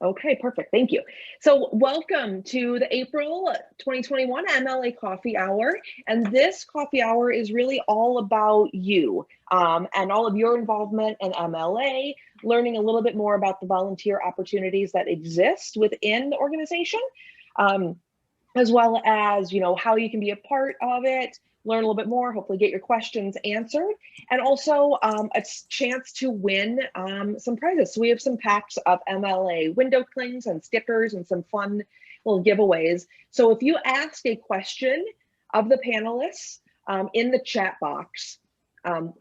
Okay, perfect. Thank you. So welcome to the April 2021 MLA Coffee Hour. And this coffee hour is really all about you and all of your involvement in MLA, learning a little bit more about the volunteer opportunities that exist within the organization, as well as, how you can be a part of it, learn a little bit more, hopefully get your questions answered, and also a chance to win some prizes. So we have some packs of MLA window clings and stickers and some fun little giveaways. So if you ask a question of the panelists in the chat box,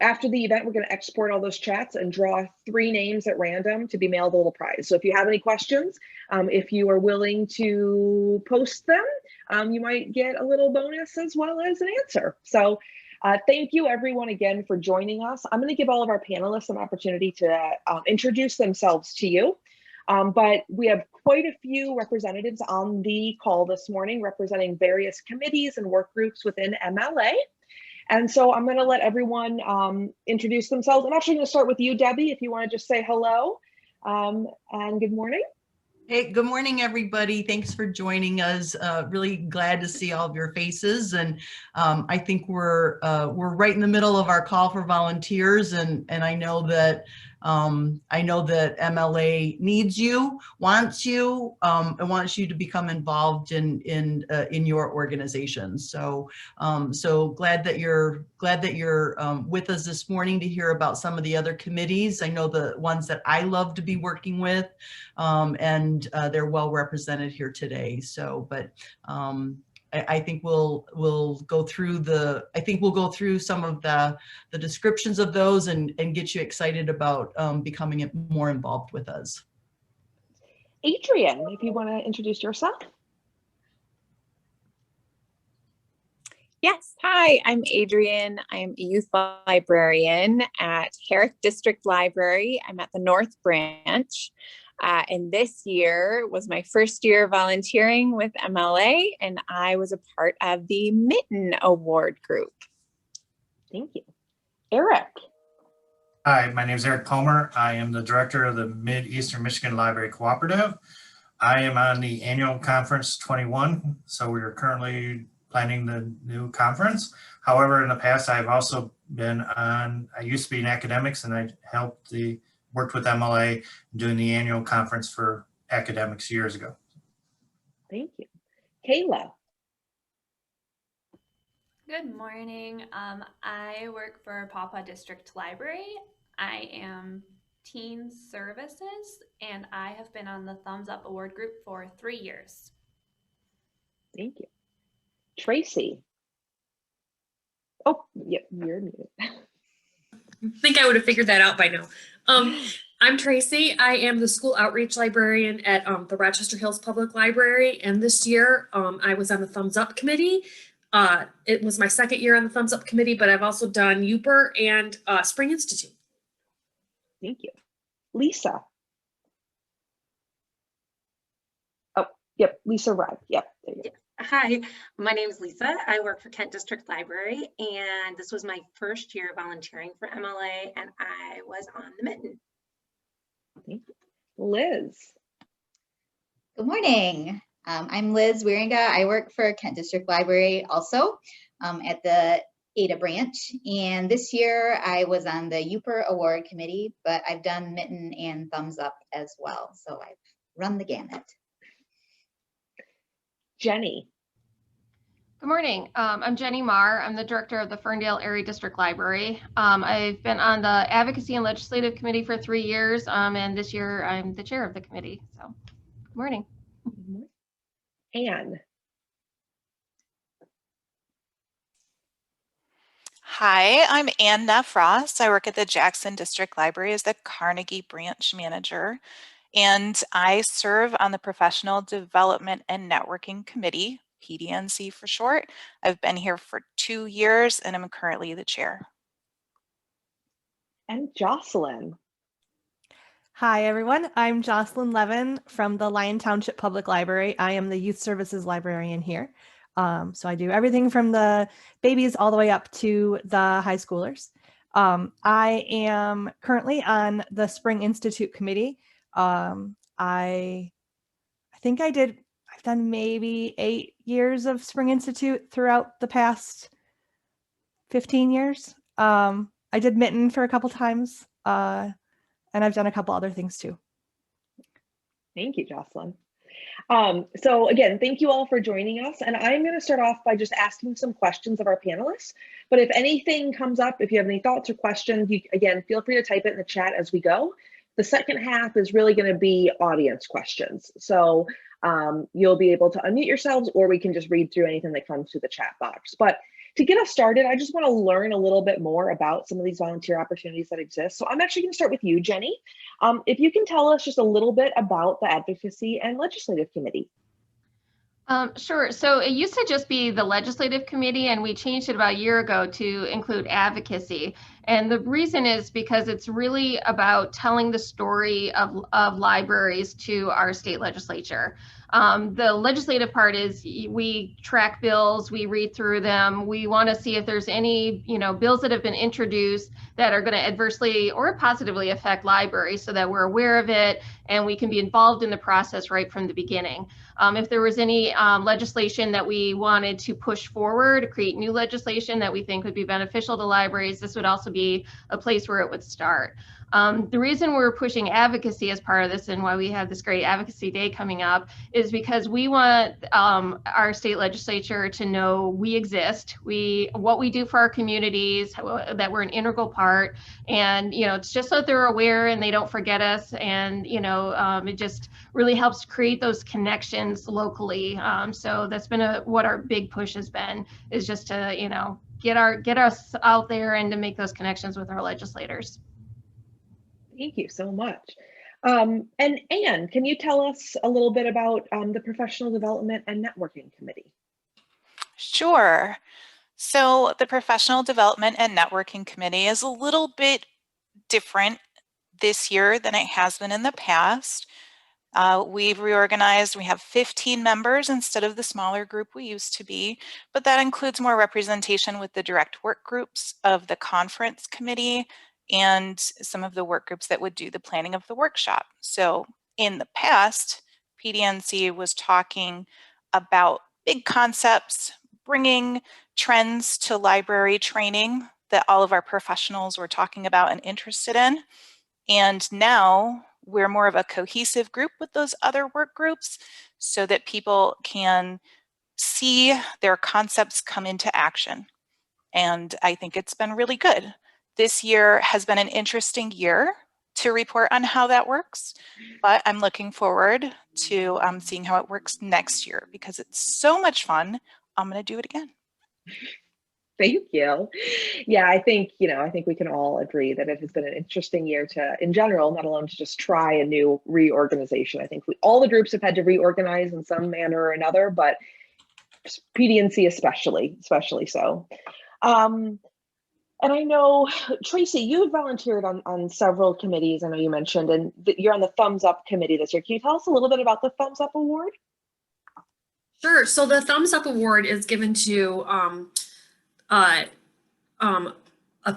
after the event, we're going to export all those chats and draw 3 names at random to be mailed a little prize. So if you have any questions, if you are willing to post them, you might get a little bonus as well as an answer. So thank you everyone again for joining us. I'm going to give all of our panelists an opportunity to introduce themselves to you. But we have quite a few representatives on the call this morning representing various committees and work groups within MLA. And so I'm going to let everyone introduce themselves. I'm actually going to start with you, Debbie, if you want to just say hello and good morning. Hey, good morning, everybody. Thanks for joining us. Really glad to see all of your faces. And I think we're right in the middle of our call for volunteers. And I know that MLA needs you, wants you, and wants you to become involved in your organization. So so glad that you're with us this morning to hear about some of the other committees. I know the ones that I love to be working with, and they're well represented here today. So, but I think we'll go through some of the descriptions of those and get you excited about becoming more involved with us. Adrian, if you want to introduce yourself. Yes, hi, I'm Adrian. I'm a youth librarian at Herrick District Library. I'm at the North Branch. And this year was my first year volunteering with MLA, and I was a part of the Mitten Award group. Thank you. Eric. Hi, my name is Eric Palmer. I am the director of the Mid-Eastern Michigan Library Cooperative. I am on the annual conference 21, so we are currently planning the new conference. However, in the past, I've also been I used to be in academics, and I worked with MLA doing the annual conference for academics years ago. Thank you. Kayla. Good morning. I work for Pawpaw District Library. I am Teen Services, and I have been on the Thumbs Up Award group for 3 years. Thank you. Tracy. Oh, yep, you're muted. I think I would have figured that out by now. I'm Tracy. I am the school outreach librarian at the Rochester Hills Public Library. And this year I was on the Thumbs Up committee. It was my second year on the Thumbs Up committee, but I've also done UPER and Spring Institute. Thank you. Lisa. Oh, yep, Lisa arrived. Yep, there you go. Hi, my name is Lisa. I work for Kent District Library, and this was my first year volunteering for MLA, and I was on the Mitten. Thank you. Liz. Good morning. I'm Liz Wieringa. I work for Kent District Library also at the Ada branch. And this year I was on the UPER Award Committee, but I've done Mitten and Thumbs Up as well. So I've run the gamut. Jenny. Good morning. I'm Jenny Marr. I'm the director of the Ferndale Area District Library. I've been on the Advocacy and Legislative Committee for 3 years, and this year I'm the chair of the committee. So, good morning. Anne. Hi, I'm Ann Neff-Ross. I work at the Jackson District Library as the Carnegie Branch Manager, and I serve on the Professional Development and Networking Committee, PDNC for short. I've been here for 2 years and I'm currently the chair. And Jocelyn. Hi, everyone. I'm Jocelyn Levin from the Lyon Township Public Library. I am the Youth Services Librarian here. So I do everything from the babies all the way up to the high schoolers. I am currently on the Spring Institute Committee. I think I've done maybe 8 years of Spring Institute throughout the past 15 years. I did Mitten for a couple times, and I've done a couple other things too. Thank you, Jocelyn. So again, thank you all for joining us. And I'm going to start off by just asking some questions of our panelists. But if anything comes up, if you have any thoughts or questions, again, feel free to type it in the chat as we go. The second half is really going to be audience questions. So you'll be able to unmute yourselves, or we can just read through anything that comes through the chat box. But to get us started, I just want to learn a little bit more about some of these volunteer opportunities that exist. So I'm actually going to start with you, Jenny. If you can tell us just a little bit about the Advocacy and Legislative Committee. Sure. So it used to just be the Legislative Committee, and we changed it about a year ago to include advocacy. And the reason is because it's really about telling the story of libraries to our state legislature. The legislative part is we track bills, we read through them. We want to see if there's any, bills that have been introduced that are going to adversely or positively affect libraries, so that we're aware of it and we can be involved in the process right from the beginning. If there was any legislation that we wanted to push forward, create new legislation that we think would be beneficial to libraries, this would also be a place where it would start. The reason we're pushing advocacy as part of this, and why we have this great advocacy day coming up, is because we want our state legislature to know we exist, what we do for our communities, that we're an integral part, and it's just so that they're aware and they don't forget us, and it just really helps create those connections locally. So that's been what our big push has been, is just to get us out there and to make those connections with our legislators. Thank you so much. And Anne, can you tell us a little bit about the Professional Development and Networking Committee? Sure. So the Professional Development and Networking Committee is a little bit different this year than it has been in the past. We've reorganized. We have 15 members instead of the smaller group we used to be, but that includes more representation with the direct work groups of the conference committee and some of the work groups that would do the planning of the workshop. So in the past, PDNC was talking about big concepts, bringing trends to library training that all of our professionals were talking about and interested in. And now we're more of a cohesive group with those other work groups, so that people can see their concepts come into action. And I think it's been really good. This year has been an interesting year to report on how that works, but I'm looking forward to seeing how it works next year, because it's so much fun. I'm going to do it again. Thank you. Yeah, I think we can all agree that it has been an interesting year in general, not alone to just try a new reorganization. I think all the groups have had to reorganize in some manner or another, but PDNC especially so. And I know, Tracy, you have volunteered on several committees, I know you mentioned, and you're on the Thumbs Up committee this year. Can you tell us a little bit about the Thumbs Up Award? Sure. So the Thumbs Up Award is given to a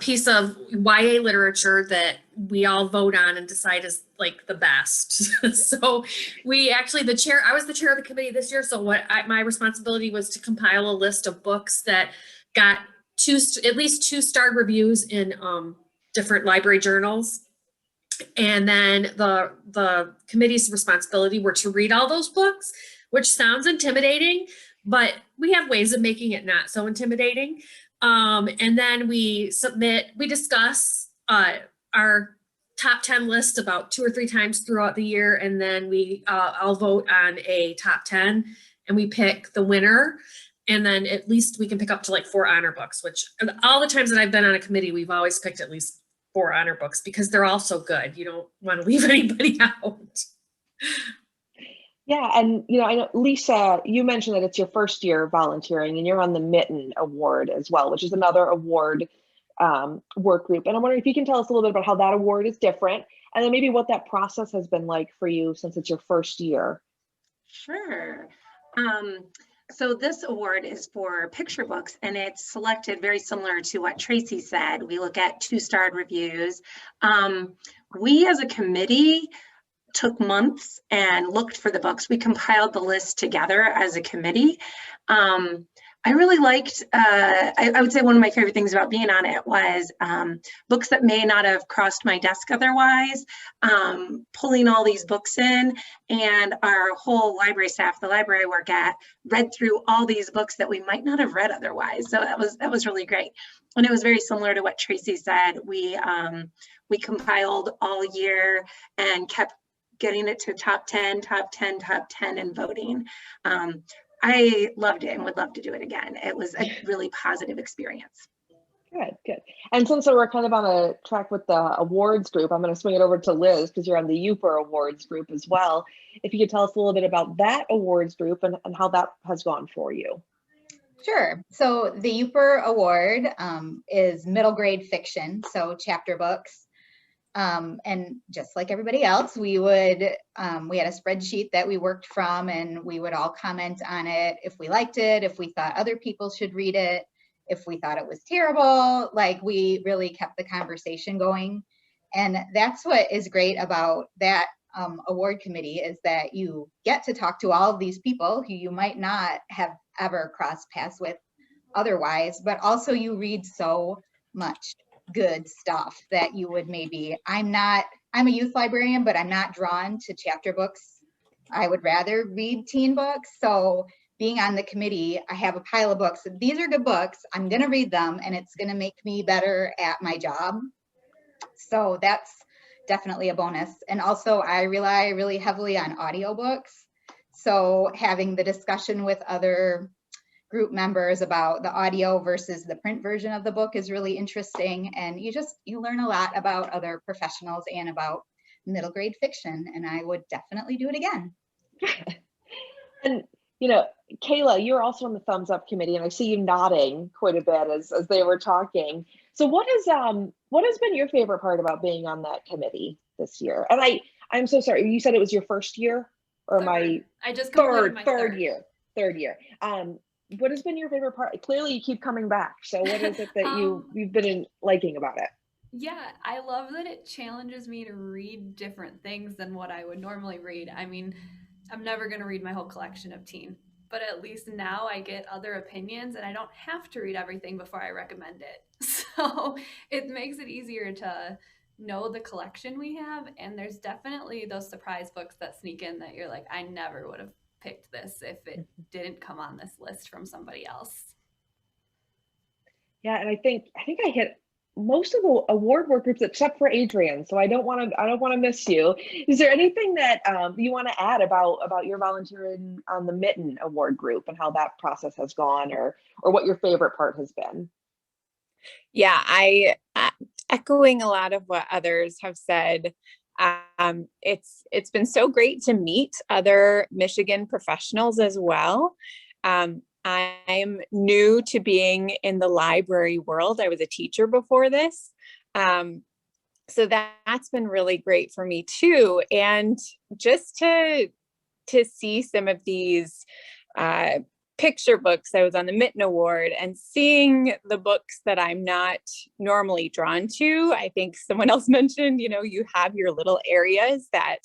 piece of YA literature that we all vote on and decide is like the best. So I was the chair of the committee this year. So my responsibility was to compile a list of books that got at least 2-star reviews in different library journals. And then the committee's responsibility were to read all those books, which sounds intimidating, but we have ways of making it not so intimidating. And then we discuss our top 10 list about 2 or 3 times throughout the year. And then I'll vote on a top 10 and we pick the winner. And then at least we can pick up to like 4 honor books, which all the times that I've been on a committee, we've always picked at least 4 honor books because they're all so good. You don't want to leave anybody out. Yeah, and I know, Lisa, you mentioned that it's your first year volunteering and you're on the Mitten Award as well, which is another award work group. And I'm wondering if you can tell us a little bit about how that award is different, and then maybe what that process has been like for you since it's your first year. Sure. So this award is for picture books, and it's selected very similar to what Tracy said. We look at 2-star reviews. We as a committee took months and looked for the books. We compiled the list together as a committee. I really liked, I would say one of my favorite things about being on it was books that may not have crossed my desk otherwise, pulling all these books in, and our whole library staff, the library I work at, read through all these books that we might not have read otherwise. So that was really great. And it was very similar to what Tracy said. We compiled all year and kept getting it to top 10, top 10, top 10 and voting. I loved it and would love to do it again. It was a really positive experience. Good. And since we're kind of on a track with the awards group, I'm going to swing it over to Liz because you're on the UPR awards group as well. If you could tell us a little bit about that awards group and how that has gone for you. Sure. So the UPR award is middle grade fiction, so chapter books. And just like everybody else, we had a spreadsheet that we worked from, and we would all comment on it if we liked it, if we thought other people should read it, if we thought it was terrible. Like, we really kept the conversation going. And that's what is great about that award committee, is that you get to talk to all of these people who you might not have ever crossed paths with otherwise, but also you read so much good stuff that you would maybe, I'm a youth librarian, but I'm not drawn to chapter books. I would rather read teen books. So being on the committee, I have a pile of books. These are good books. I'm going to read them, and it's going to make me better at my job. So that's definitely a bonus. And also I rely really heavily on audiobooks. So having the discussion with other group members about the audio versus the print version of the book is really interesting. And you learn a lot about other professionals and about middle grade fiction. And I would definitely do it again. And, Kayla, you're also on the Thumbs Up committee, and I see you nodding quite a bit as they were talking. So what has been your favorite part about being on that committee this year? And I'm so sorry, you said it was your first year, or I just completed my third year. What has been your favorite part? Clearly you keep coming back. So what is it that you've been liking about it? Yeah, I love that it challenges me to read different things than what I would normally read. I mean, I'm never going to read my whole collection of teen, but at least now I get other opinions and I don't have to read everything before I recommend it. So it makes it easier to know the collection we have. And there's definitely those surprise books that sneak in that you're like, I never would have picked this if it didn't come on this list from somebody else. Yeah, and I think I hit most of the award work groups except for Adrian, so I don't want to miss you. Is there anything that you want to add about your volunteering on the Mitten award group and how that process has gone, or what your favorite part has been? Yeah, I echoing a lot of what others have said. It's been so great to meet other Michigan professionals as well. I'm new to being in the library world. I was a teacher before this. So that's been really great for me too. And just to see some of these picture books. I was on the Mitten Award, and seeing the books that I'm not normally drawn to. I think someone else mentioned, you have your little areas that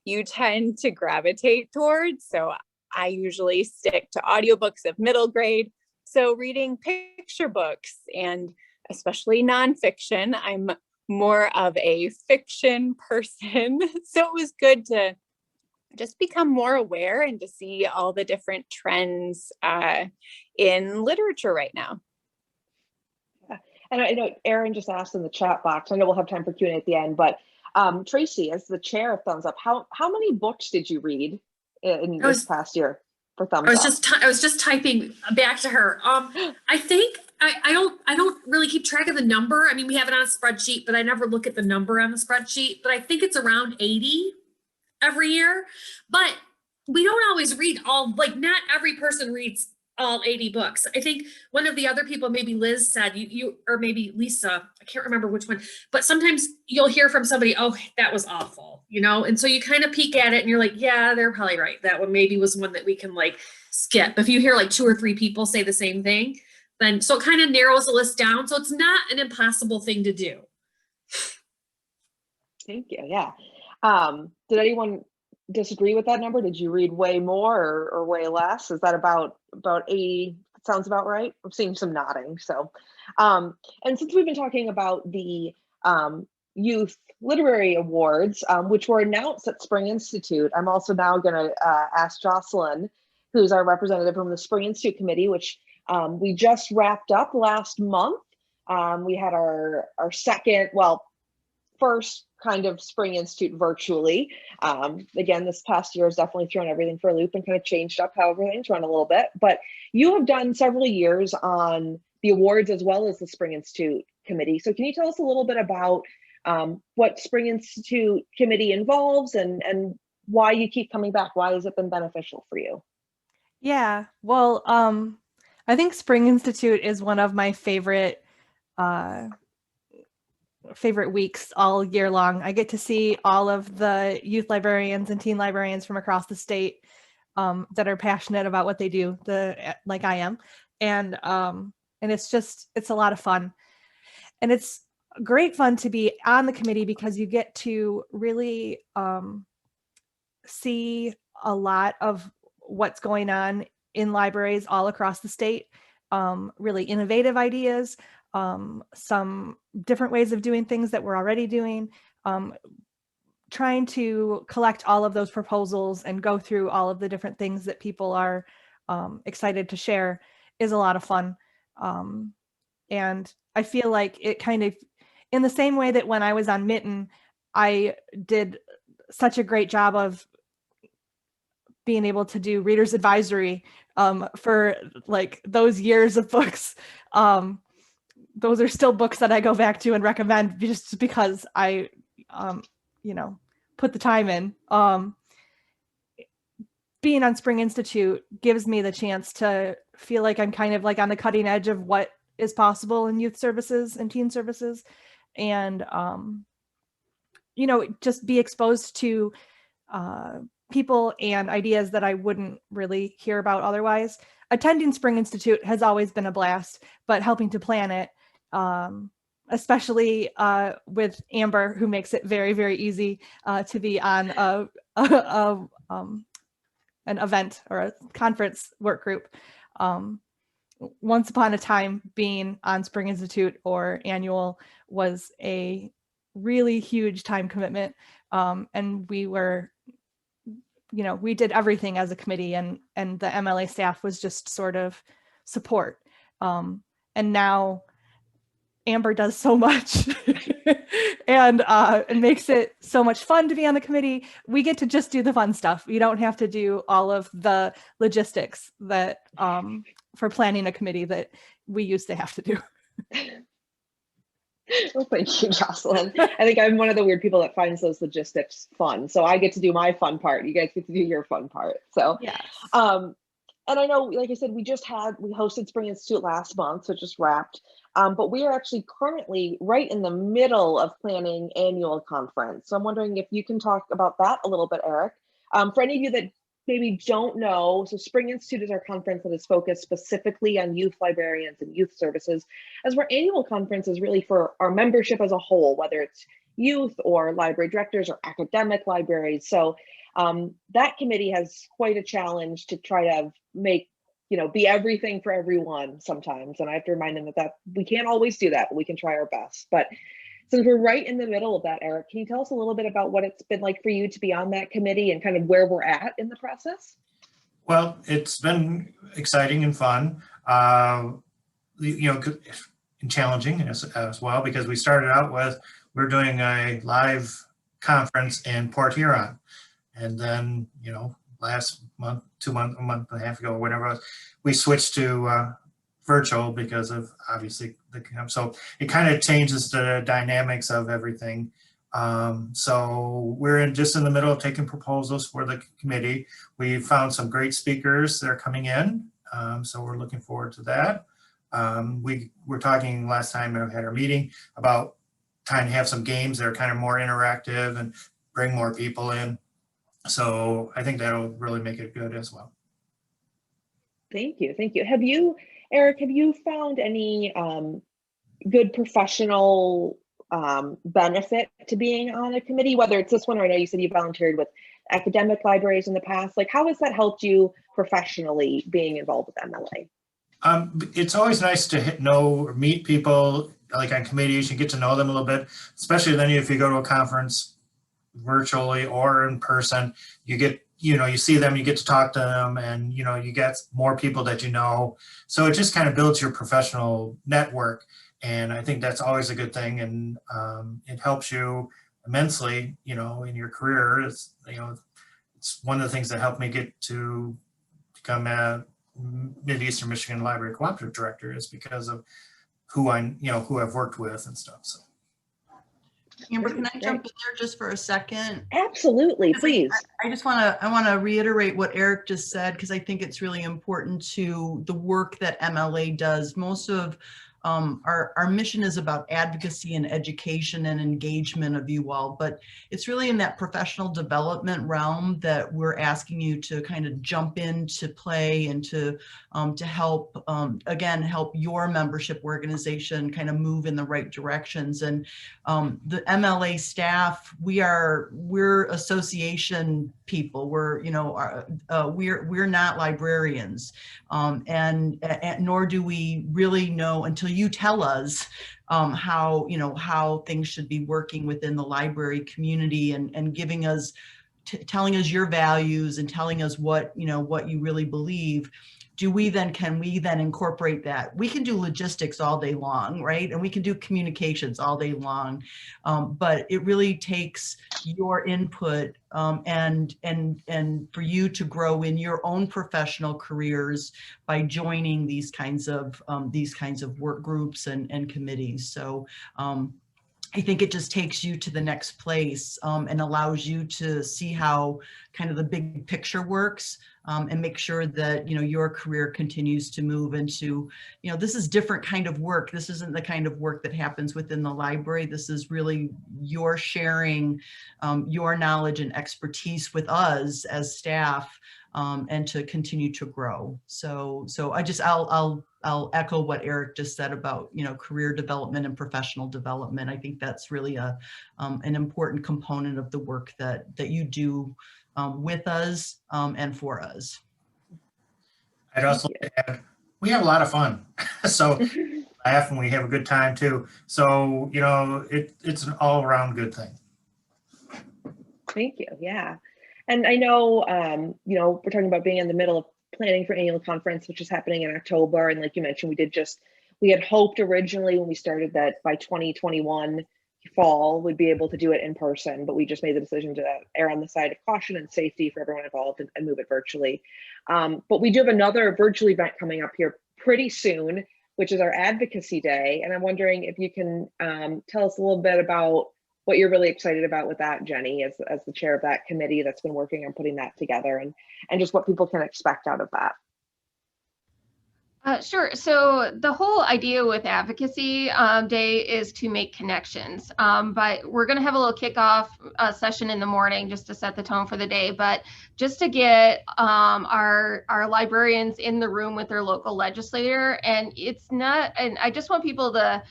you tend to gravitate towards. So I usually stick to audiobooks of middle grade. So reading picture books, and especially nonfiction, I'm more of a fiction person. So it was good to just become more aware and to see all the different trends in literature right now. Yeah. And I know Erin just asked in the chat box, I know we'll have time for Q&A at the end, but Tracy, as the chair of Thumbs Up, how many books did you read in this past year for Thumbs Up? I was just typing back to her. I think I don't really keep track of the number. I mean, we have it on a spreadsheet, but I never look at the number on the spreadsheet, but I think it's around 80 every year. But we don't always read all, not every person reads all 80 books. I think one of the other people, maybe Liz said, you or maybe Lisa, I can't remember which one, but sometimes you'll hear from somebody, oh, that was awful, and so you kind of peek at it and you're like, yeah, they're probably right. That one maybe was one that we can skip. If you hear 2 or 3 people say the same thing, then so it kind of narrows the list down. So it's not an impossible thing to do. Thank you. Yeah. Did anyone disagree with that number? Did you read way more or way less? Is that about 80? Sounds about right. I'm seeing some nodding. So, and since we've been talking about the Youth Literary Awards, which were announced at Spring Institute, I'm also now going to ask Jocelyn, who's our representative from the Spring Institute Committee, which we just wrapped up last month. We had our second, well, first kind of Spring Institute virtually. Again, this past year has definitely thrown everything for a loop and kind of changed up how everything's run a little bit. But you have done several years on the awards as well as the Spring Institute Committee. So can you tell us a little bit about what Spring Institute Committee involves and why you keep coming back? Why has it been beneficial for you? Yeah, well, I think Spring Institute is one of my favorite weeks all year long. I get to see all of the youth librarians and teen librarians from across the state that are passionate about what they do, like I am, and it's a lot of fun, and it's great fun to be on the committee because you get to really see a lot of what's going on in libraries all across the state, really innovative ideas, some different ways of doing things that we're already doing, trying to collect all of those proposals and go through all of the different things that people are excited to share is a lot of fun. And I feel like it kind of, in the same way that when I was on Mitten, I did such a great job of being able to do reader's advisory for like those years of books. Those are still books that I go back to and recommend just because I, put the time in. Being on Spring Institute gives me the chance to feel like I'm kind of like on the cutting edge of what is possible in youth services and teen services, and just be exposed to people and ideas that I wouldn't really hear about otherwise. Attending Spring Institute has always been a blast, but helping to plan it, especially with Amber, who makes it very, very easy to be on an event or a conference work group. Once upon a time, being on Spring Institute or annual was a really huge time commitment. And we were, we did everything as a committee, and the MLA staff was just sort of support. And now Amber does so much and it makes it so much fun to be on the committee. We get to just do the fun stuff. You don't have to do all of the logistics that for planning a committee that we used to have to do. Well, thank you, Jocelyn. I think I'm one of the weird people that finds those logistics fun. So I get to do my fun part. You guys get to do your fun part. So, yes. And I know, like I said, we hosted Spring Institute last month, so it just wrapped. But we are actually currently right in the middle of planning annual conference. So I'm wondering if you can talk about that a little bit, Eric. For any of you that maybe don't know, so Spring Institute is our conference that is focused specifically on youth librarians and youth services, as our annual conference is really for our membership as a whole, whether it's youth or library directors or academic libraries. So that committee has quite a challenge to try to make, be everything for everyone sometimes. And I have to remind them that we can't always do that, but we can try our best. But since we're right in the middle of that, Eric, can you tell us a little bit about what it's been like for you to be on that committee and kind of where we're at in the process? Well, it's been exciting and fun, and challenging as well, because we started out with, we're doing a live conference in Port Huron. And then, last month, a month and a half ago, or whatever it was, we switched to virtual because of obviously so it kind of changes the dynamics of everything. So we're just in the middle of taking proposals for the committee. We found some great speakers that are coming in. So we're looking forward to that. We were talking last time we had our meeting about trying to have some games that are kind of more interactive and bring more people in. So I think that'll really make it good as well. Thank you. Thank you. Eric, have you found any good professional benefit to being on a committee, whether it's this one or I know you said you volunteered with academic libraries in the past. Like, how has that helped you professionally being involved with MLA? It's always nice to know or meet people like on committees. You get to know them a little bit, especially then if you go to a conference virtually or in person, you get, you see them, you get to talk to them, and you get more people that you know. So it just kind of builds your professional network, and I think that's always a good thing, and it helps you immensely, in your career. It's one of the things that helped me get to become a Mid-Eastern Michigan Library Cooperative Director is because of who I've worked with and stuff. So. Amber, can I jump in there just for a second? Absolutely, please. I just want to reiterate what Eric just said, because I think it's really important to the work that MLA does. Most of our mission is about advocacy and education and engagement of you all, but it's really in that professional development realm that we're asking you to kind of jump into play and to help, again, help your membership organization kind of move in the right directions. And the MLA staff, we're association people. We're not librarians, and nor do we really know until you tell us how things should be working within the library community, and giving us, telling us your values and telling us what you really believe. Can we then incorporate that? We can do logistics all day long, right? And we can do communications all day long, but it really takes your input and for you to grow in your own professional careers by joining these kinds of work groups and committees. So I think it just takes you to the next place and allows you to see how kind of the big picture works, and make sure that your career continues to move into, this is different kind of work. This isn't the kind of work that happens within the library. This is really your sharing your knowledge and expertise with us as staff, and to continue to grow. So I'll echo what Eric just said about career development and professional development. I think that's really an important component of the work that you do with us and for us. I'd also add, we have a lot of fun. So laugh and we have a good time too. So it's an all-around good thing. Thank you. Yeah, and I know we're talking about being in the middle of planning for annual conference, which is happening in October. And like you mentioned, we had hoped originally when we started that by 2021 fall we'd be able to do it in person, but we just made the decision to err on the side of caution and safety for everyone involved and move it virtually. But we do have another virtual event coming up here pretty soon, which is our Advocacy Day. And I'm wondering if you can tell us a little bit about what you're really excited about with that, Jenny, as the chair of that committee that's been working on putting that together, and just what people can expect out of that. Sure. So the whole idea with Advocacy Day is to make connections. But we're going to have a little kickoff session in the morning just to set the tone for the day. But just to get our librarians in the room with their local legislator, and I just want people to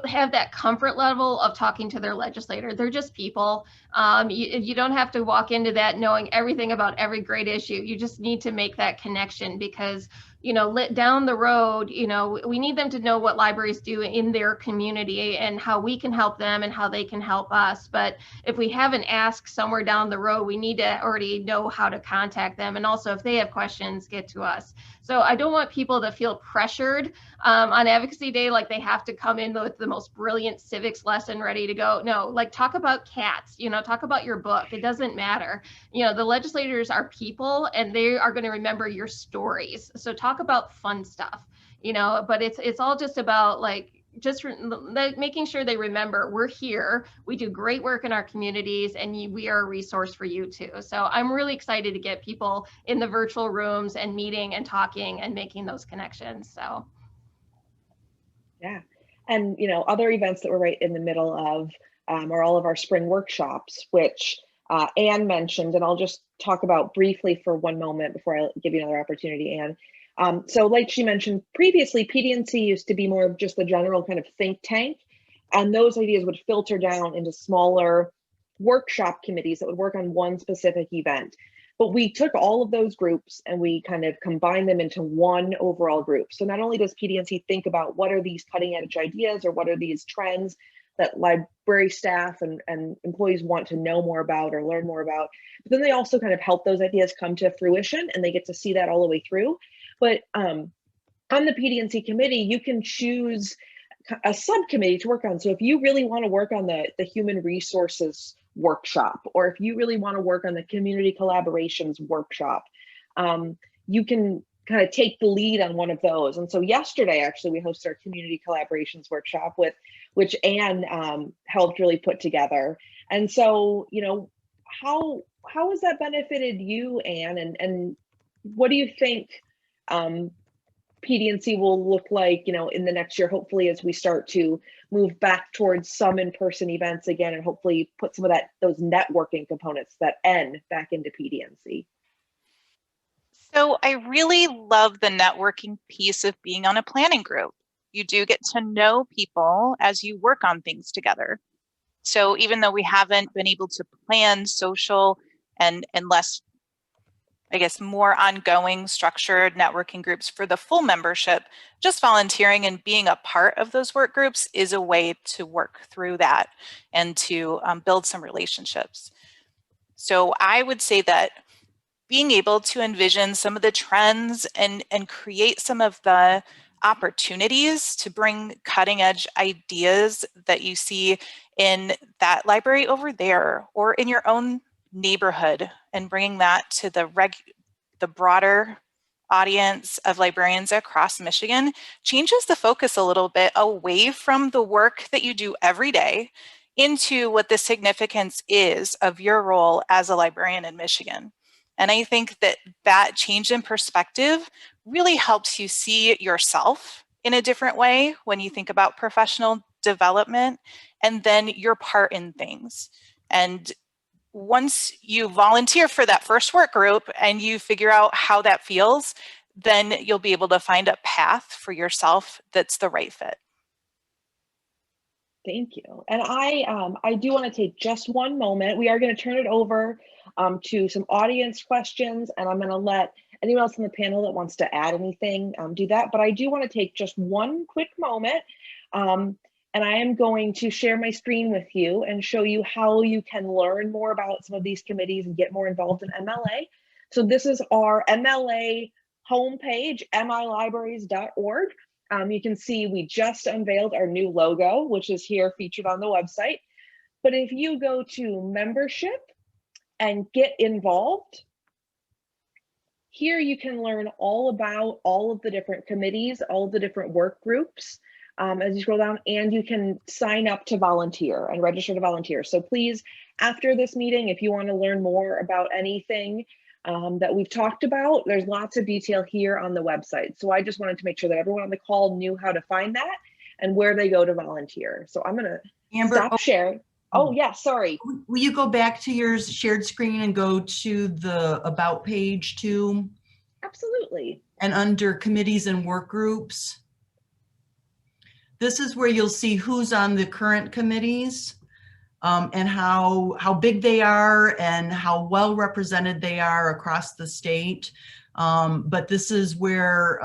have that comfort level of talking to their legislator. They're just people. You don't have to walk into that knowing everything about every great issue. You just need to make that connection, because down the road, we need them to know what libraries do in their community and how we can help them and how they can help us. But if we have an ask somewhere down the road, we need to already know how to contact them. And also, if they have questions, get to us. So I don't want people to feel pressured on Advocacy Day, like they have to come in with the most brilliant civics lesson ready to go. No, like talk about cats, talk about your book. It doesn't matter. The legislators are people and they are going to remember your stories. So talk about fun stuff, but it's all just about making sure they remember we're here, we do great work in our communities, and we are a resource for you too. So I'm really excited to get people in the virtual rooms and meeting and talking and making those connections. So yeah, and other events that we're right in the middle of are all of our spring workshops, which Anne mentioned, and I'll just talk about briefly for one moment before I give you another opportunity, Anne. So like she mentioned previously, PDNC used to be more of just the general kind of think tank. And those ideas would filter down into smaller workshop committees that would work on one specific event. But we took all of those groups and we kind of combined them into one overall group. So not only does PDNC think about what are these cutting edge ideas or what are these trends that library staff and employees want to know more about or learn more about, but then they also kind of help those ideas come to fruition and they get to see that all the way through. But on the PDNC committee, you can choose a subcommittee to work on. So if you really want to work on the human resources workshop, or if you really want to work on the community collaborations workshop, you can kind of take the lead on one of those. And so yesterday, actually, we hosted our community collaborations workshop which Anne helped really put together. And so, you know, how has that benefited you, Anne? And what do you think PDNC will look like, you know, in the next year, hopefully, as we start to move back towards some in-person events again, and hopefully put some of those networking components, that N, back into PDNC? So I really love the networking piece of being on a planning group. You do get to know people as you work on things together. So even though we haven't been able to plan social and less, I guess, more ongoing structured networking groups for the full membership, just volunteering and being a part of those work groups is a way to work through that and to build some relationships. So I would say that being able to envision some of the trends and create some of the opportunities to bring cutting edge ideas that you see in that library over there or in your own neighborhood, and bringing that to the broader audience of librarians across Michigan changes the focus a little bit away from the work that you do every day into what the significance is of your role as a librarian in Michigan. And I think that that change in perspective really helps you see yourself in a different way when you think about professional development and then your part in things. And once you volunteer for that first work group and you figure out how that feels, then you'll be able to find a path for yourself that's the right fit. Thank you. And I do want to take just one moment. We are going to turn it over to some audience questions, and I'm going to let anyone else on the panel that wants to add anything do that. But I do want to take just one quick moment, and I am going to share my screen with you and show you how you can learn more about some of these committees and get more involved in MLA. So this is our MLA homepage, milibraries.org. You can see we just unveiled our new logo, which is here featured on the website. But if you go to membership and get involved, here you can learn all about all of the different committees, all of the different work groups as you scroll down, and you can sign up to volunteer and register to volunteer. So please, after this meeting, if you want to learn more about anything that we've talked about, there's lots of detail here on the website. So I just wanted to make sure that everyone on the call knew how to find that and where they go to volunteer. So I'm going to stop sharing. Oh yeah, sorry. Will you go back to your shared screen and go to the About page too? Absolutely. And under committees and work groups, this is where you'll see who's on the current committees. And how big they are and how well represented they are across the state. But this is where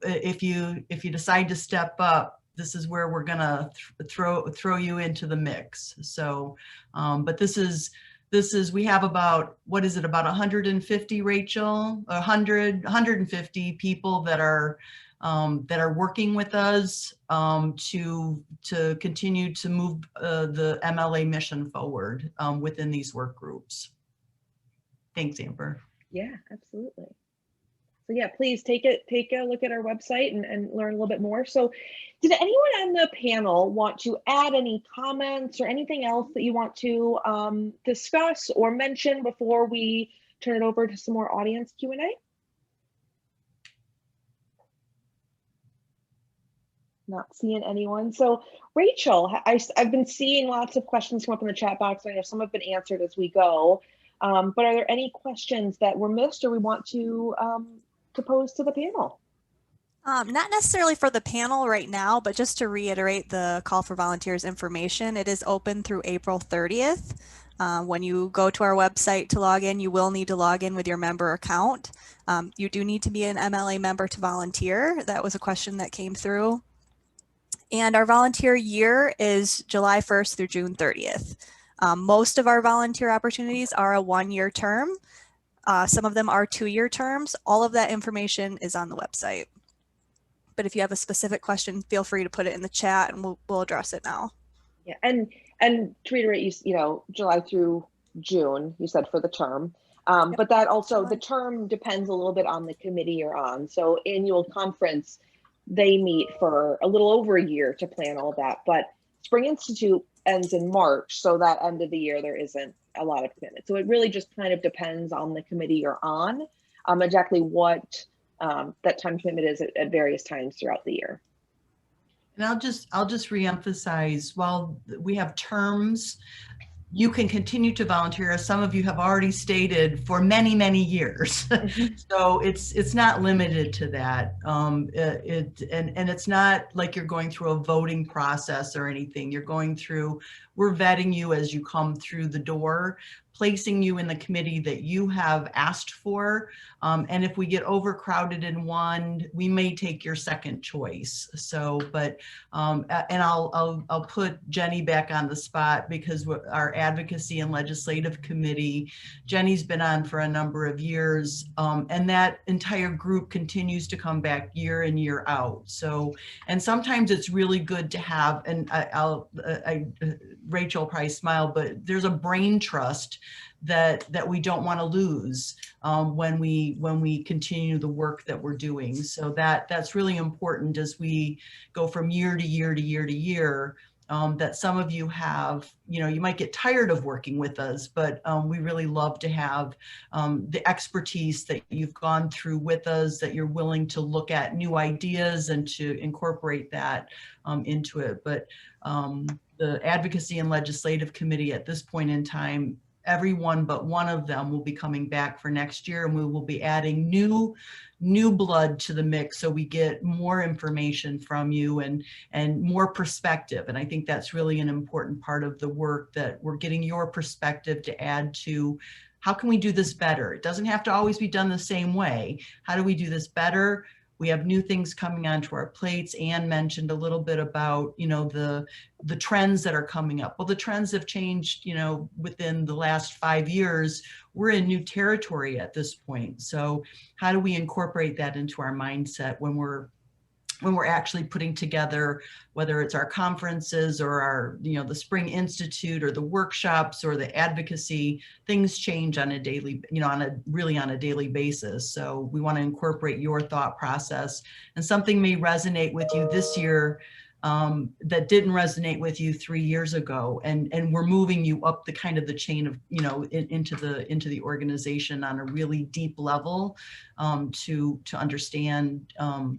if you decide to step up, this is where we're gonna throw you into the mix. So, but this is we have about, what is it, about 150, Rachel? 150 people that are working with us to continue to move the MLA mission forward within these work groups. Thanks, Amber. Yeah, absolutely. So yeah, please take a look at our website and learn a little bit more. So did anyone on the panel want to add any comments or anything else that you want to discuss or mention before we turn it over to some more audience Q&A? Not seeing anyone. So Rachel, I've been seeing lots of questions come up in the chat box. I know some have been answered as we go, but are there any questions that were missed or we want to pose to the panel? Not necessarily for the panel right now, but just to reiterate the call for volunteers information, it is open through April 30th. When you go to our website to log in, you will need to log in with your member account. You do need to be an MLA member to volunteer. That was a question that came through. And our volunteer year is July 1st through June 30th. Most of our volunteer opportunities are a 1-year term. Some of them are 2-year terms. All of that information is on the website. But if you have a specific question, feel free to put it in the chat and we'll address it now. Yeah, and to reiterate, you know, July through June, you said for the term, Yep. but that also, the term depends a little bit on the committee you're on. So annual conference, they meet for a little over a year to plan all that, but Spring Institute ends in March. So that end of the year, there isn't a lot of commitment. So it really just kind of depends on the committee you're on, exactly what that time commitment is at various times throughout the year. And I'll just reemphasize, while we have terms, you can continue to volunteer, as some of you have already stated, for many, many years. So it's not limited to that. And it's not like you're going through a voting process or anything. You're going through, we're vetting you as you come through the door, placing you in the committee that you have asked for. And if we get overcrowded in one, we may take your second choice. So, but, and I'll put Jenny back on the spot, because our advocacy and legislative committee, Jenny's been on for a number of years, and that entire group continues to come back year in, year out. So, and sometimes it's really good to have, and Rachel probably smiled, but there's a brain trust that we don't want to lose when we continue the work that we're doing. So that's really important as we go from year to year to year to year. That some of you have, you know, you might get tired of working with us, but we really love to have the expertise that you've gone through with us, that you're willing to look at new ideas and to incorporate that into it. But the Advocacy and Legislative Committee at this point in time, everyone but one of them will be coming back for next year, and we will be adding new blood to the mix, so we get more information from you and more perspective. And I think that's really an important part of the work, that we're getting your perspective to add to how can we do this better. It doesn't have to always be done the same way. How do we do this better? We have new things coming onto our plates. Anne mentioned a little bit about, you know, the trends that are coming up. Well, the trends have changed, you know, within the last 5 years. We're in new territory at this point. So how do we incorporate that into our mindset when we're actually putting together, whether it's our conferences or our, you know, the Spring Institute or the workshops or the advocacy? Things change on a daily, you know, on a daily basis. So we want to incorporate your thought process, and something may resonate with you this year that didn't resonate with you 3 years ago, and we're moving you up the kind of the chain of, you know, into the organization on a really deep level, to understand,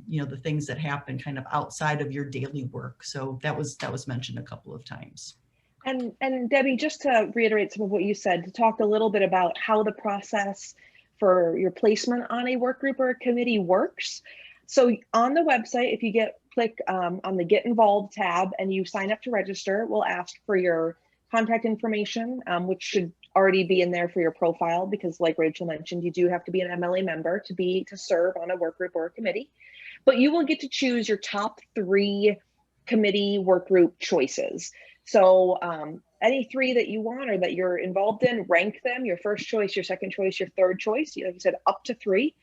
you know, the things that happen kind of outside of your daily work. So that was mentioned a couple of times. And Debbie, just to reiterate some of what you said, to talk a little bit about how the process for your placement on a work group or a committee works. So on the website, if you click on the Get Involved tab and you sign up to register, we'll ask for your contact information, which should already be in there for your profile, because like Rachel mentioned, you do have to be an MLA member to serve on a work group or a committee. But you will get to choose your top 3 committee work group choices. So any 3 that you want or that you're involved in, rank them: your first choice, your second choice, your third choice. Like you said, up to 3.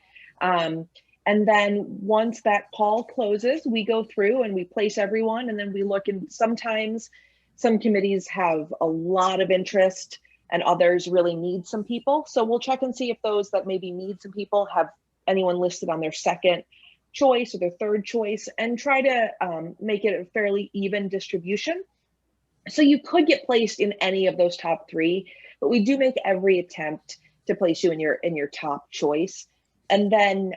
And then once that call closes, we go through and we place everyone, and then we look, and sometimes some committees have a lot of interest and others really need some people. So we'll check and see if those that maybe need some people have anyone listed on their second choice or their third choice, and try to make it a fairly even distribution. So you could get placed in any of those top 3, but we do make every attempt to place you in your top choice. And then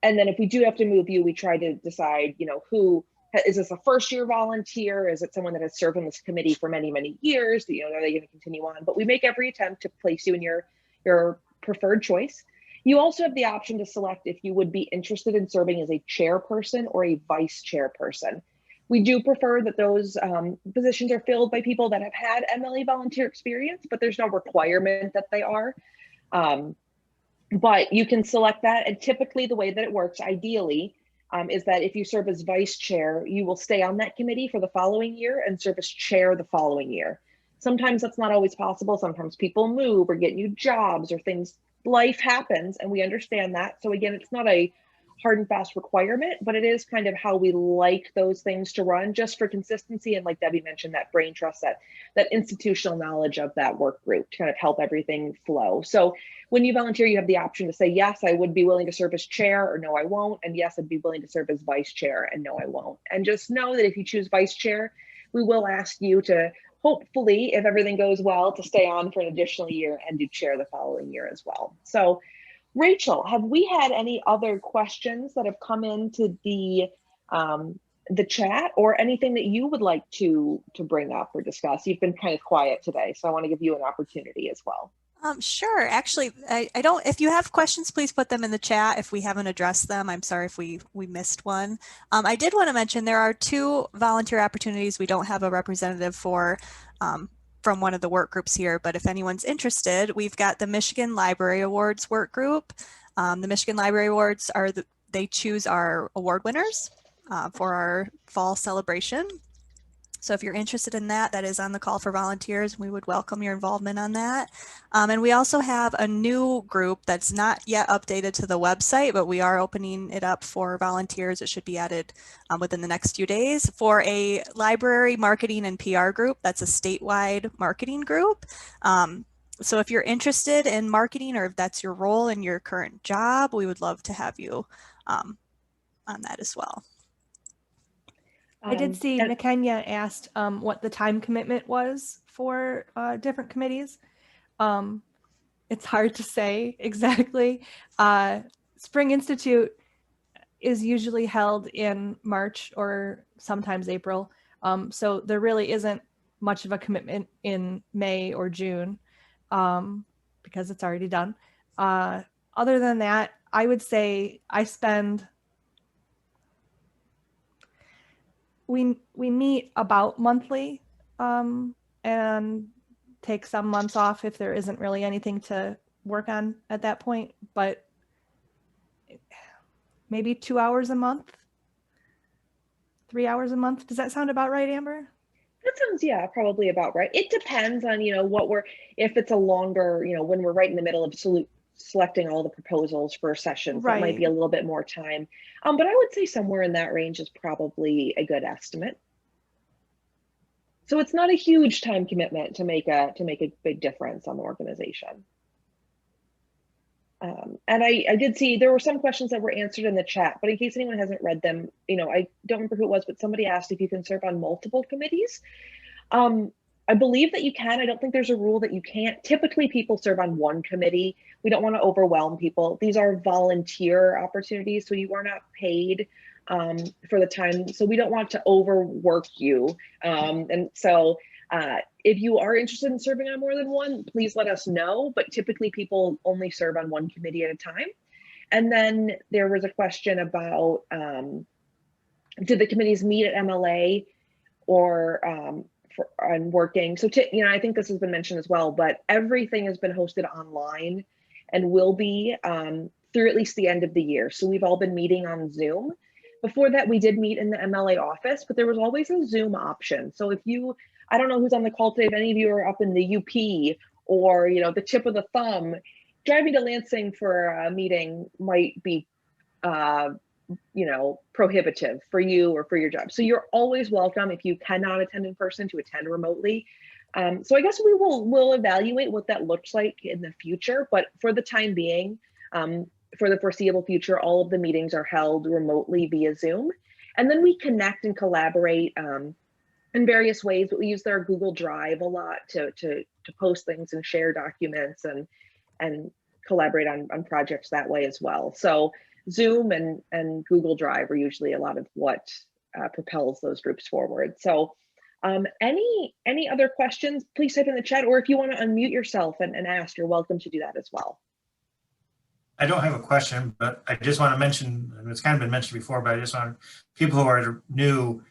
if we do have to move you, we try to decide, you know, who is this, a first-year volunteer? Is it someone that has served on this committee for many, many years? You know, are they going to continue on? But we make every attempt to place you in your preferred choice. You also have the option to select if you would be interested in serving as a chairperson or a vice chairperson. We do prefer that those positions are filled by people that have had MLA volunteer experience, but there's no requirement that they are. But you can select that, and typically the way that it works, ideally, is that if you serve as vice chair, you will stay on that committee for the following year and serve as chair the following year. Sometimes that's not always possible. Sometimes people move or get new jobs or things, life happens, and we understand that. So again, it's not a hard and fast requirement, but it is kind of how we like those things to run, just for consistency. And like Debbie mentioned, that brain trust, that institutional knowledge of that work group to kind of help everything flow. So when you volunteer, you have the option to say, yes, I would be willing to serve as chair, or no, I won't. And yes, I'd be willing to serve as vice chair, and no, I won't. And just know that if you choose vice chair, we will ask you to, hopefully, if everything goes well, to stay on for an additional year and do chair the following year as well. So Rachel, have we had any other questions that have come into the chat, or anything that you would like to bring up or discuss? You've been kind of quiet today, so I want to give you an opportunity as well. Sure. Actually, I don't, if you have questions, please put them in the chat. If we haven't addressed them, I'm sorry if we missed one. I did want to mention there are 2 volunteer opportunities we don't have a representative for from one of the work groups here, but if anyone's interested, we've got the Michigan Library Awards work group. The Michigan Library Awards they choose our award winners for our fall celebration. So if you're interested in that, that is on the call for volunteers. We would welcome your involvement on that. And we also have a new group that's not yet updated to the website, but we are opening it up for volunteers. It should be added within the next few days, for a library marketing and PR group. That's a statewide marketing group. So if you're interested in marketing, or if that's your role in your current job, we would love to have you on that as well. I did see McKenya asked what the time commitment was for different committees. It's hard to say exactly. Spring Institute is usually held in March or sometimes April. So there really isn't much of a commitment in May or June because it's already done. Other than that, I would say I spend we meet about monthly and take some months off if there isn't really anything to work on at that point, but maybe 2 hours a month, 3 hours a month. Does that sound about right, Amber? That sounds, yeah, probably about right. It depends on, if it's a longer, when we're right in the middle of selecting all the proposals for sessions, right, that might be a little bit more time. But I would say somewhere in that range is probably a good estimate. So it's not a huge time commitment to make a big difference on the organization. And I did see there were some questions that were answered in the chat, but in case anyone hasn't read them, I don't remember who it was, but somebody asked if you can serve on multiple committees. I believe that you can. I don't think there's a rule that you can't. Typically, people serve on one committee. We don't want to overwhelm people. These are volunteer opportunities, so you are not paid for the time. So we don't want to overwork you. And so if you are interested in serving on more than one, please let us know. But typically, people only serve on one committee at a time. And then there was a question about, did the committees meet at MLA or on working? So, I think this has been mentioned as well, but everything has been hosted online and will be through at least the end of the year. So we've all been meeting on Zoom. Before that, we did meet in the MLA office, but there was always a Zoom option. So if you, I don't know who's on the call today, if any of you are up in the UP or, the tip of the thumb, driving to Lansing for a meeting might be prohibitive for you or for your job. So you're always welcome, if you cannot attend in person, to attend remotely. So I guess we'll evaluate what that looks like in the future, but for the time being, for the foreseeable future, all of the meetings are held remotely via Zoom. And then we connect and collaborate in various ways. But we use our Google Drive a lot to post things and share documents and collaborate on projects that way as well. So Zoom and Google Drive are usually a lot of what propels those groups forward. So any other questions, please type in the chat, or if you want to unmute yourself and ask, you're welcome to do that as well. I don't have a question, but I just want to mention, and it's kind of been mentioned before, but I just want people who are new,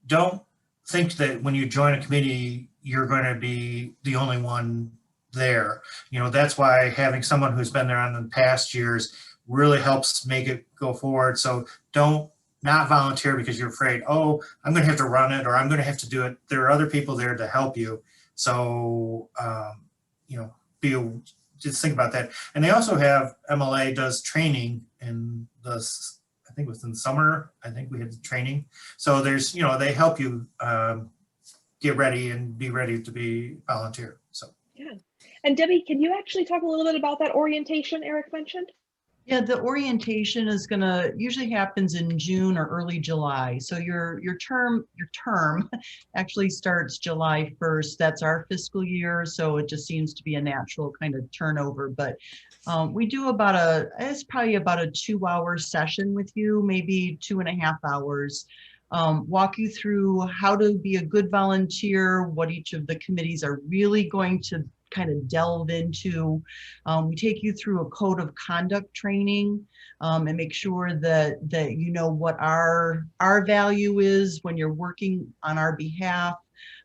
don't think that when you join a committee, you're going to be the only one there. You know, that's why having someone who's been there on the past years really helps make it go forward. So don't not volunteer because you're afraid, oh, I'm going to have to run it or I'm going to have to do it. There are other people there to help you. So, you know, just think about that. And they also have, MLA does training in the, I think it was in summer, I think we had training. So there's, you know, they help you get ready and be ready to be volunteer. So. Yeah. And Debbie, can you actually talk a little bit about that orientation Eric mentioned? Yeah, the orientation is gonna usually happens in June or early July. So your term actually starts July 1st. That's our fiscal year. So it just seems to be a natural kind of turnover. But we do it's probably about a 2-hour session with you, maybe 2.5 hours. Walk you through how to be a good volunteer, what each of the committees are really going to kind of delve into. We take you through a code of conduct training and make sure that you know what our value is when you're working on our behalf.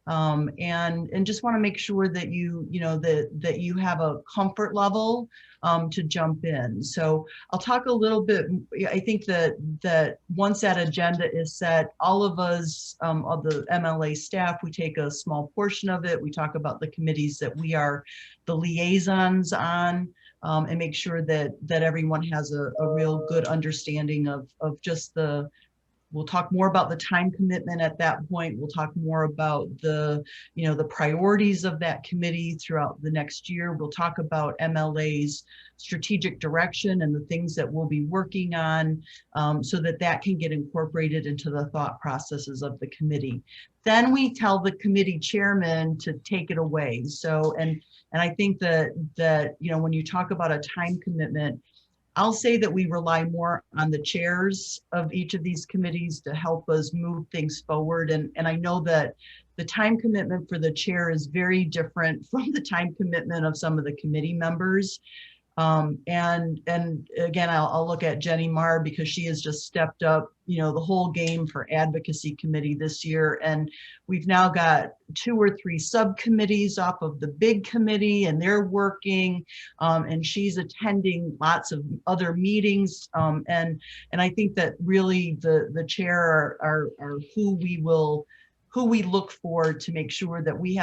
And just want to make sure that you know that you have a comfort level to jump in. So I'll talk a little bit. I think that once that agenda is set, all of us of the MLA staff, we take a small portion of it. We talk about the committees that we are the liaisons on, and make sure that everyone has a real good understanding of just the. We'll talk more about the time commitment at that point. We'll talk more about the priorities of that committee throughout the next year. We'll talk about MLA's strategic direction and the things that we'll be working on, so that can get incorporated into the thought processes of the committee. Then we tell the committee chairman to take it away. So, and I think that when you talk about a time commitment, I'll say that we rely more on the chairs of each of these committees to help us move things forward. And I know that the time commitment for the chair is very different from the time commitment of some of the committee members. And again, I'll look at Jenny Marr because she has just stepped up, the whole game for advocacy committee this year. And we've now got 2 or 3 subcommittees off of the big committee and they're working, and she's attending lots of other meetings. And I think that really the chair are who we look for to make sure that we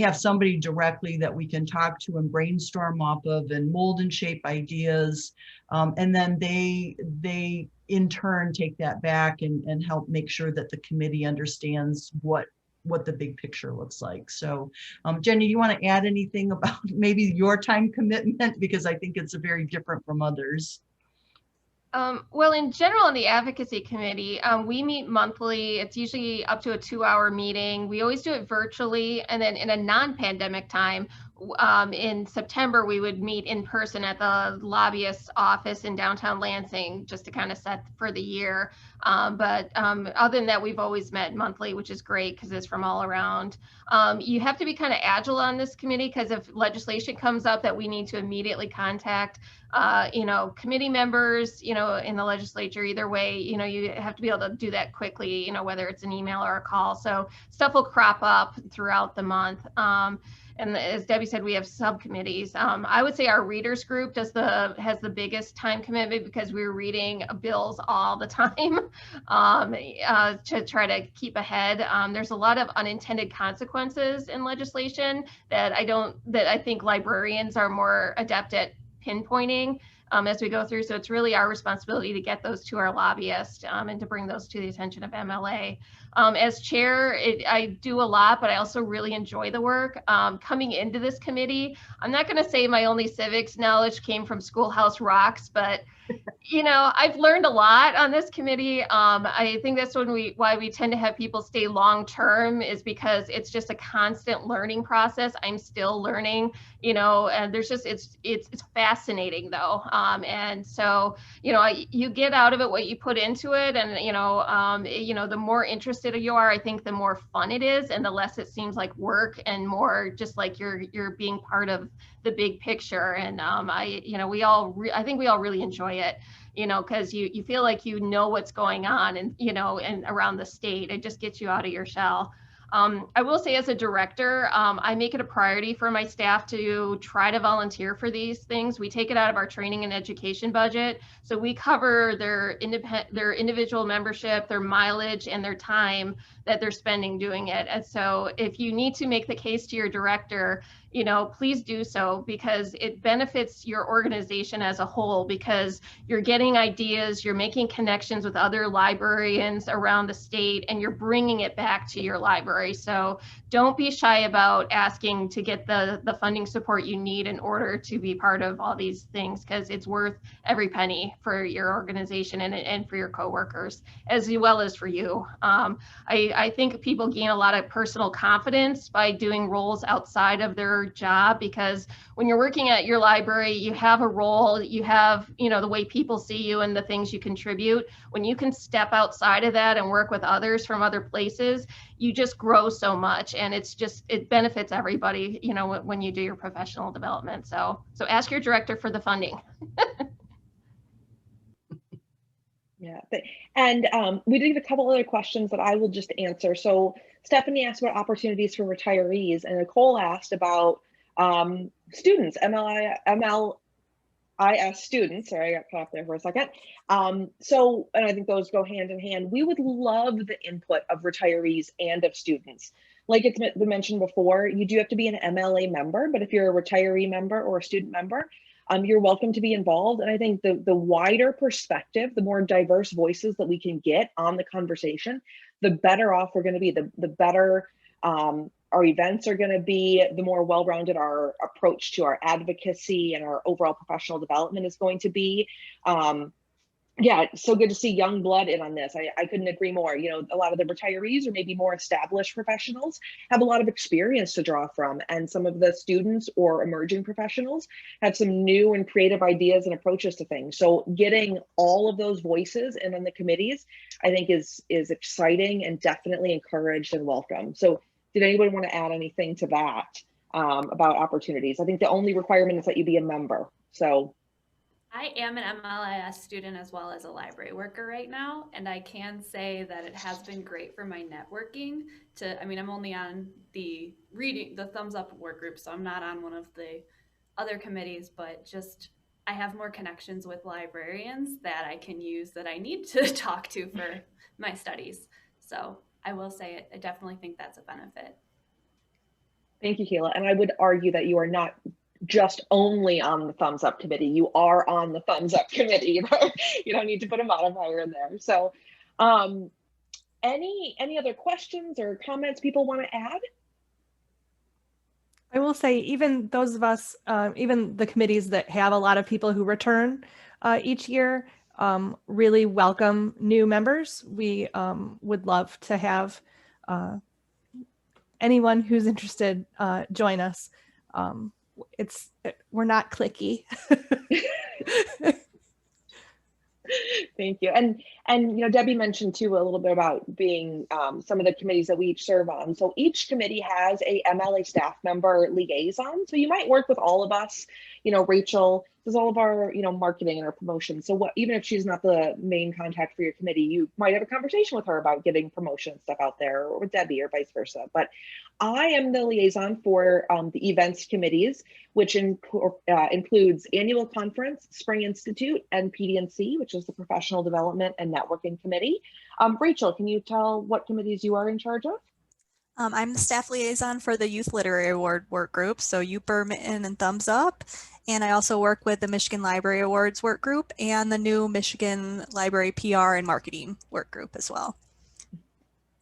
have somebody directly that we can talk to and brainstorm off of and mold and shape ideas. And then they in turn take that back and help make sure that the committee understands what the big picture looks like. So Jenny, do you want to add anything about maybe your time commitment? Because I think it's very different from others. Well, in general, in the advocacy committee, we meet monthly. It's usually up to a 2-hour meeting. We always do it virtually. And then in a non-pandemic time, in September, we would meet in person at the lobbyist's office in downtown Lansing, just to kind of set for the year. But other than that, we've always met monthly, which is great because it's from all around. You have to be kind of agile on this committee because if legislation comes up that we need to immediately contact, committee members, in the legislature, either way, you have to be able to do that quickly, whether it's an email or a call. So stuff will crop up throughout the month. And as Debbie said, we have subcommittees. I would say our readers group has the biggest time commitment because we're reading bills all the time to try to keep ahead. There's a lot of unintended consequences in legislation that I think librarians are more adept at pinpointing as we go through. So it's really our responsibility to get those to our lobbyists and to bring those to the attention of MLA. As chair, I do a lot, but I also really enjoy the work. Coming into this committee, I'm not going to say my only civics knowledge came from Schoolhouse Rocks, but I've learned a lot on this committee. I think that's why we tend to have people stay long term is because it's just a constant learning process. I'm still learning, and there's just it's fascinating though. And so, you get out of it what you put into it. And, the more interested you are, I think the more fun it is and the less it seems like work and more just like you're being part of the big picture. And I think we all really enjoy it, because you feel like what's going on and, and around the state. It just gets you out of your shell. I will say as a director, I make it a priority for my staff to try to volunteer for these things. We take it out of our training and education budget. So we cover their individual membership, their mileage, and their time that they're spending doing it. And so if you need to make the case to your director, please do so, because it benefits your organization as a whole, because you're getting ideas, you're making connections with other librarians around the state, and you're bringing it back to your library. So don't be shy about asking to get the funding support you need in order to be part of all these things, because it's worth every penny for your organization and for your coworkers, as well as for you. I think people gain a lot of personal confidence by doing roles outside of their job, because when you're working at your library, you have a role, you have, the way people see you and the things you contribute. When you can step outside of that and work with others from other places, you just grow so much, and it benefits everybody, when you do your professional development. So ask your director for the funding. Yeah, and we did have a couple other questions that I will just answer. So Stephanie asked about opportunities for retirees, and Nicole asked about students, MLIS students. Sorry, I got cut off there for a second. And I think those go hand in hand. We would love the input of retirees and of students. Like it's been mentioned before, you do have to be an MLA member, but if you're a retiree member or a student member, you're welcome to be involved. And I think the wider perspective, the more diverse voices that we can get on the conversation, the better off we're going to be, the better our events are going to be, the more well-rounded our approach to our advocacy and our overall professional development is going to be. Yeah, it's so good to see young blood in on this. I couldn't agree more. A lot of the retirees or maybe more established professionals have a lot of experience to draw from, and some of the students or emerging professionals have some new and creative ideas and approaches to things. So getting all of those voices in on the committees, I think is exciting and definitely encouraged and welcome. So did anybody want to add anything to that about opportunities? I think the only requirement is that you be a member. So I am an MLA student as well as a library worker right now, and I can say that it has been great for my networking. I'm only on the Thumbs Up work group, so I'm not on one of the other committees, but just I have more connections with librarians that I can use that I need to talk to for my studies. So I will say it. I definitely think that's a benefit. Thank you, Keila. And I would argue that you are not just only on the Thumbs Up committee. You are on the Thumbs Up committee. You don't need to put a modifier in there. So any other questions or comments people want to add? I will say, even those of us, even the committees that have a lot of people who return each year, really welcome new members. We would love to have anyone who's interested join us. We're not cliquey. Thank you. And Debbie mentioned too a little bit about being some of the committees that we each serve on. So each committee has a MLA staff member liaison. So you might work with all of us. Rachel does all of our marketing and our promotion. So even if she's not the main contact for your committee, you might have a conversation with her about getting promotion stuff out there, or with Debbie, or vice versa. But I am the liaison for the events committees, which includes annual conference, Spring Institute, and PDNC, which is the professional development and networking committee. Rachel, can you tell what committees you are in charge of? I'm the staff liaison for the Youth Literary Award work group, so UPER, Mitten, and Thumbs Up. And I also work with the Michigan Library Awards work group and the new Michigan Library PR and Marketing work group as well.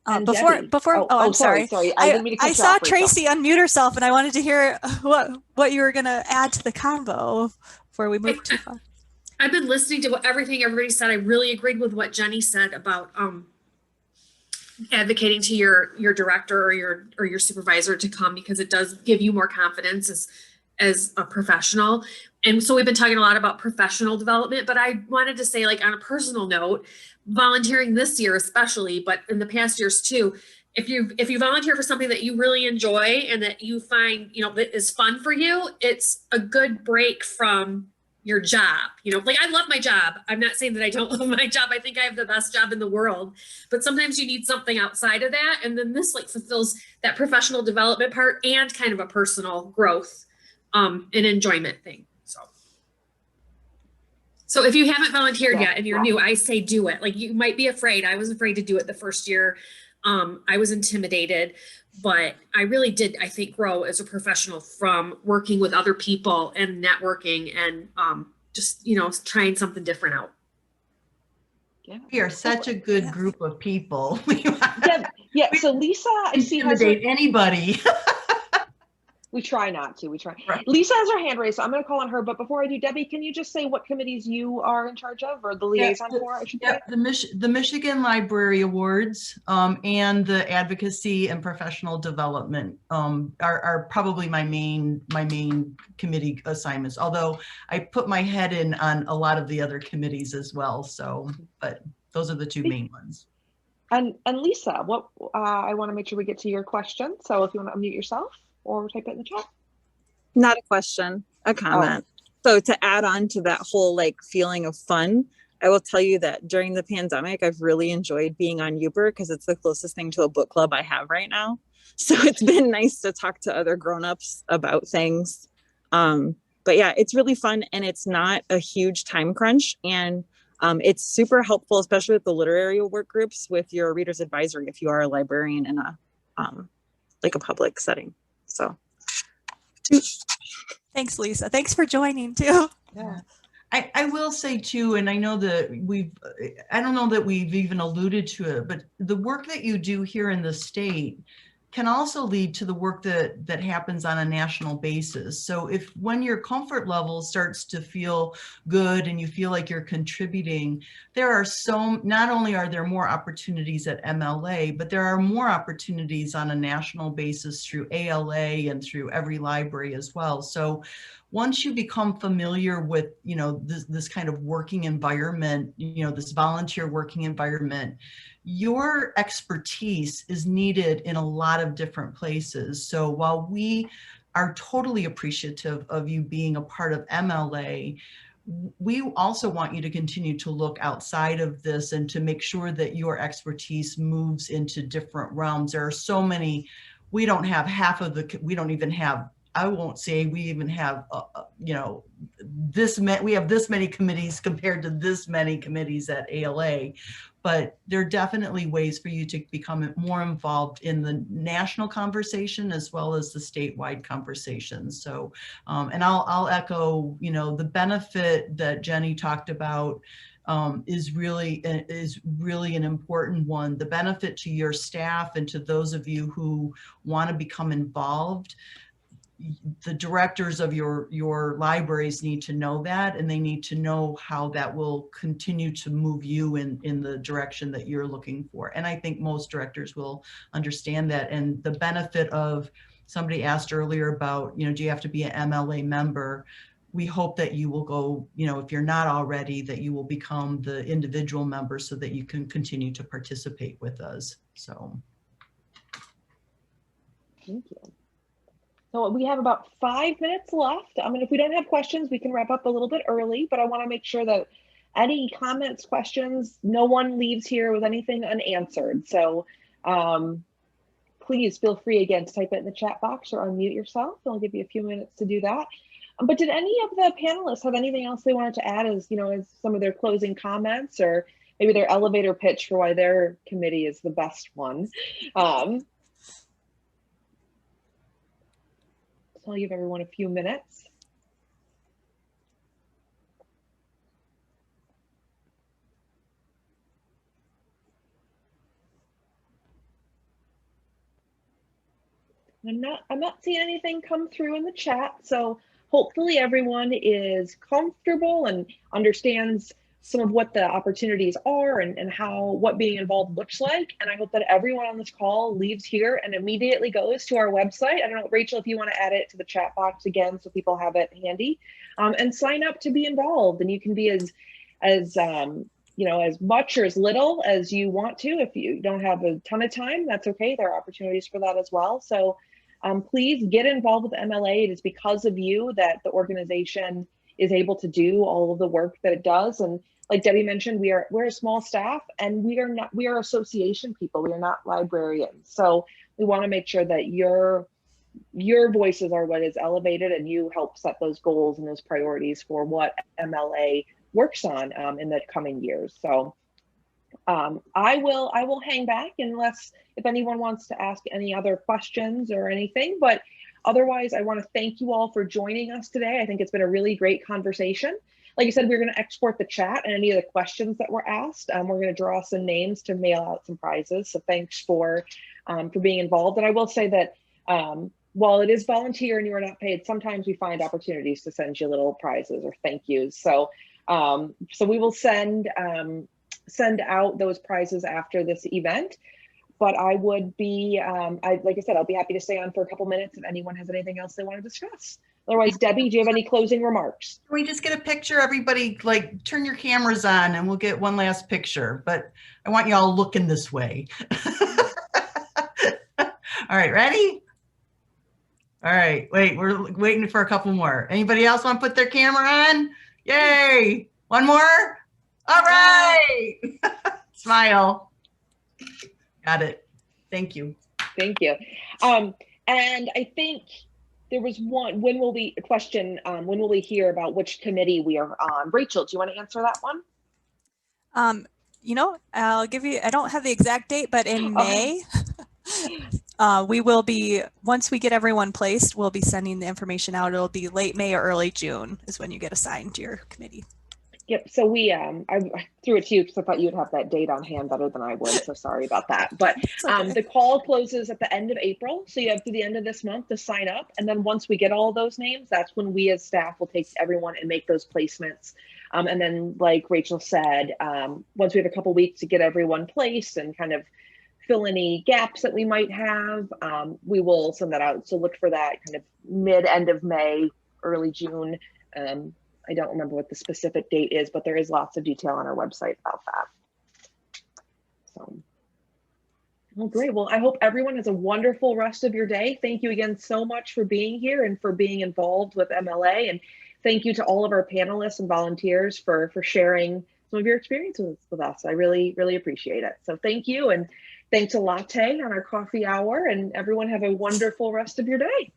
I'm sorry. I saw Tracy unmute herself, and I wanted to hear what you were going to add to the convo before we move too far. I've been listening to everything everybody said. I really agreed with what Jenny said about advocating to your director or your supervisor to come, because it does give you more confidence as a professional. And so we've been talking a lot about professional development, but I wanted to say, like, on a personal note, volunteering this year especially, but in the past years too, if you volunteer for something that you really enjoy and that you find, you know, that is fun for you, it's a good break from your job. You know, like, I love my job. I'm not saying that I don't love my job. I think I have the best job in the world, but sometimes you need something outside of that. And then this, like, fulfills that professional development part and kind of a personal growth and enjoyment thing. So if you haven't volunteered yet and you're new, I say do it. Like, you might be afraid. I was afraid to do it the first year. I was intimidated, but I really did, I think, grow as a professional from working with other people and networking and just, you know, trying something different out. Yeah. We are such a good group of people. Yeah. So Lisa, I see, intimidate anybody. We try not to. We try. Right. Lisa has her hand raised, so I'm going to call on her. But before I do, Debbie, can you just say what committees you are in charge of, or the liaison for? I should say. The Michigan Library Awards and the Advocacy and Professional Development are probably my main committee assignments. Although I put my head in on a lot of the other committees as well. So, but those are the two main ones. And Lisa, what I want to make sure we get to your question. So if you want to unmute yourself or type it in the chat. Not a question, a comment. So to add on to that whole like feeling of fun, I will tell you that during the pandemic, I've really enjoyed being on Uber because it's the closest thing to a book club I have right now. So it's been nice to talk to other grownups about things. But yeah, it's really fun and it's not a huge time crunch. And it's super helpful, especially with the literary work groups with your reader's advisory if you are a librarian in a like a public setting. So thanks, Lisa. Thanks for joining too. Yeah. I will say too, and I know that I don't know that we've even alluded to it, but the work that you do here in the state can also lead to the work that happens on a national basis. So when your comfort level starts to feel good and you feel like you're contributing, not only are there more opportunities at MLA, but there are more opportunities on a national basis through ALA and through every library as well. So once you become familiar with, you know, this kind of working environment, you know, this volunteer working environment, your expertise is needed in a lot of different places. So while we are totally appreciative of you being a part of MLA, we also want you to continue to look outside of this and to make sure that your expertise moves into different realms. There are so many, we don't even have, I won't say we even have, you know, we have this many committees compared to this many committees at ALA, but there are definitely ways for you to become more involved in the national conversation as well as the statewide conversation. So, and I'll echo, you know, the benefit that Jenny talked about is really an important one. The benefit to your staff and to those of you who want to become involved. The directors of your libraries need to know that, and they need to know how that will continue to move you in the direction that you're looking for. And I think most directors will understand that. And the benefit of, somebody asked earlier about, you know, do you have to be an MLA member? We hope that you will go, you know, if you're not already, that you will become the individual member so that you can continue to participate with us. So. Thank you. So we have about 5 minutes left. I mean, if we don't have questions, we can wrap up a little bit early, but I want to make sure that any comments, questions, no one leaves here with anything unanswered. So please feel free again to type it in the chat box or unmute yourself. I'll give you a few minutes to do that. But did any of the panelists have anything else they wanted to add as, you know, as some of their closing comments or maybe their elevator pitch for why their committee is the best one? I'll give everyone a few minutes. I'm not seeing anything come through in the chat, so hopefully everyone is comfortable and understands some of what the opportunities are and what being involved looks like. And I hope that everyone on this call leaves here and immediately goes to our website. I don't know, Rachel, if you want to add it to the chat box again so people have it handy, and sign up to be involved. And you can be as you know, as much or as little as you want to. If you don't have a ton of time, that's okay. There are opportunities for that as well. So please get involved with MLA. It is because of you that the organization is able to do all of the work that it does. And like Debbie mentioned, we're a small staff, and we are association people. We are not librarians. So we want to make sure that your voices are what is elevated, and you help set those goals and those priorities for what MLA works on in the coming years. So I will hang back unless if anyone wants to ask any other questions or anything, but otherwise I want to thank you all for joining us today. I think it's been a really great conversation. Like I said, we're going to export the chat and any of the questions that were asked. We're going to draw some names to mail out some prizes. So thanks for being involved. And I will say that while it is volunteer and you are not paid, sometimes we find opportunities to send you little prizes or thank yous. So so we will send out those prizes after this event. But I would be, like I said, I'll be happy to stay on for a couple minutes if anyone has anything else they want to discuss. Otherwise, Debbie, do you have any closing remarks? Can we just get a picture? Everybody, like, turn your cameras on and we'll get one last picture. But I want you all looking this way. All right, ready? All right, wait, we're waiting for a couple more. Anybody else want to put their camera on? Yay! One more? All right! Smile. Got it. Thank you. Thank you. And I think there was one, when will we hear about which committee we are on? Rachel, do you want to answer that one? You know, I'll give you, I don't have the exact date, but in May, we will be, once we get everyone placed, we'll be sending the information out. It'll be late May or early June is when you get assigned to your committee. Yep. So we, I threw it to you because I thought you'd have that date on hand better than I would. So sorry about that. But okay. The call closes at the end of April. So you have to the end of this month to sign up. And then once we get all those names, that's when we as staff will take everyone and make those placements. And then, like Rachel said, once we have a couple weeks to get everyone placed and kind of fill any gaps that we might have, we will send that out. So look for that kind of end of May, early June. I don't remember what the specific date is, but there is lots of detail on our website about that. So, well, great. Well, I hope everyone has a wonderful rest of your day. Thank you again so much for being here and for being involved with MLA. And thank you to all of our panelists and volunteers for sharing some of your experiences with us. I really, really appreciate it. So thank you. And thanks to Latte on our coffee hour, and everyone have a wonderful rest of your day.